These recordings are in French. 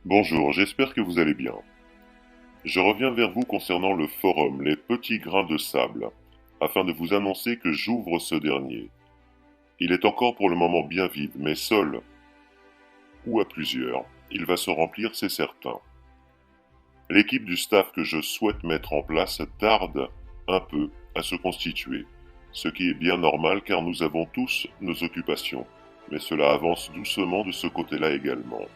Bonjour, j'espère que vous allez bien. Je reviens vers vous concernant le forum Les Petits Grains de Sable, afin de vous annoncer que j'ouvre ce dernier. Il est encore pour le moment bien vide, mais seul, ou à plusieurs, il va se remplir, c'est certain. L'équipe du staff que je souhaite mettre en place tarde un peu à se constituer, ce qui est bien normal car nous avons tous nos occupations, mais cela avance doucement de ce côté-là également.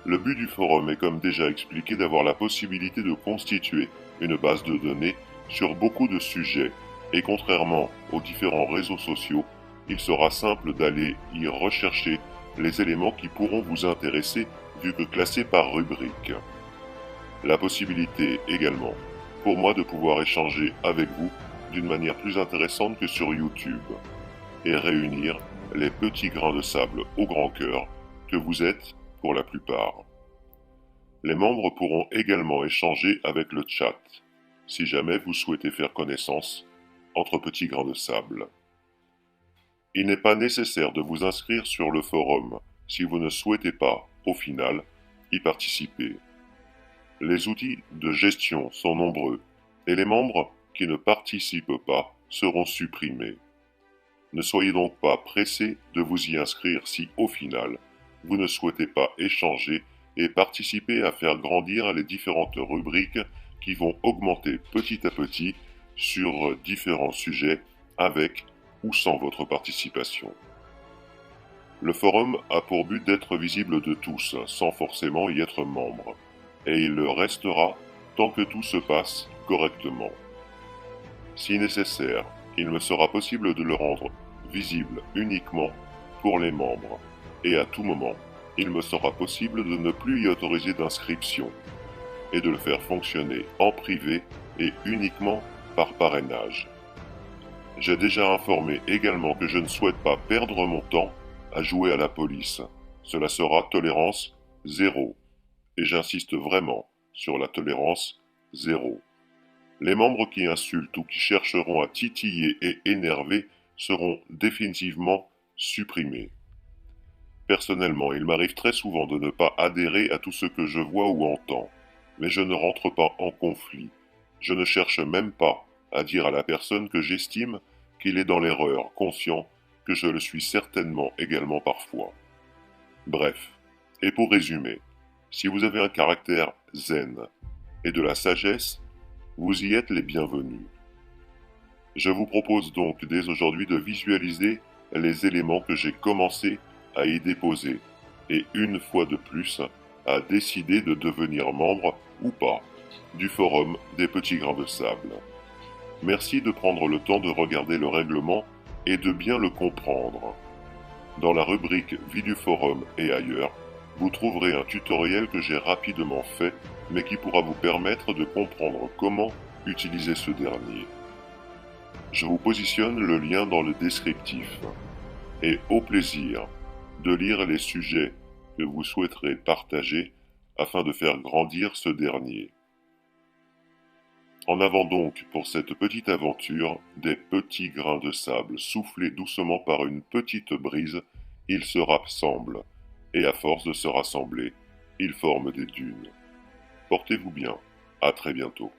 Le but du forum est, comme déjà expliqué, d'avoir la possibilité de constituer une base de données sur beaucoup de sujets, et contrairement aux différents réseaux sociaux, il sera simple d'aller y rechercher les éléments qui pourront vous intéresser vu que classés par rubrique. La possibilité également pour moi de pouvoir échanger avec vous d'une manière plus intéressante que sur YouTube et réunir les petits grains de sable au grand cœur que vous êtes pour la plupart. Les membres pourront également échanger avec le chat, si jamais vous souhaitez faire connaissance entre petits grains de sable. Il n'est pas nécessaire de vous inscrire sur le forum si vous ne souhaitez pas, au final, y participer. Les outils de gestion sont nombreux et les membres qui ne participent pas seront supprimés. Ne soyez donc pas pressés de vous y inscrire si, au final, vous ne souhaitez pas échanger et participer à faire grandir les différentes rubriques qui vont augmenter petit à petit sur différents sujets avec ou sans votre participation. Le forum a pour but d'être visible de tous, sans forcément y être membre, et il le restera tant que tout se passe correctement. Si nécessaire, il me sera possible de le rendre visible uniquement pour les membres, et à tout moment, il me sera possible de ne plus y autoriser d'inscription, et de le faire fonctionner en privé et uniquement par parrainage. J'ai déjà informé également que je ne souhaite pas perdre mon temps à jouer à la police. Cela sera tolérance zéro, et j'insiste vraiment sur la tolérance zéro. Les membres qui insultent ou qui chercheront à titiller et énerver seront définitivement supprimés. Personnellement, il m'arrive très souvent de ne pas adhérer à tout ce que je vois ou entends, mais je ne rentre pas en conflit. Je ne cherche même pas à dire à la personne que j'estime qu'il est dans l'erreur, conscient que je le suis certainement également parfois. Bref, et pour résumer, si vous avez un caractère zen et de la sagesse, vous y êtes les bienvenus. Je vous propose donc dès aujourd'hui de visualiser les éléments que j'ai commencé à y déposer et une fois de plus à décider de devenir membre ou pas du forum des petits grains de sable. Merci de prendre le temps de regarder le règlement et de bien le comprendre. Dans la rubrique Vie du forum et ailleurs, vous trouverez un tutoriel que j'ai rapidement fait mais qui pourra vous permettre de comprendre comment utiliser ce dernier. Je vous positionne le lien dans le descriptif. Et au plaisir de lire les sujets que vous souhaiterez partager afin de faire grandir ce dernier. En avant donc pour cette petite aventure des petits grains de sable soufflés doucement par une petite brise, ils se rassemblent, et à force de se rassembler, ils forment des dunes. Portez-vous bien, à très bientôt.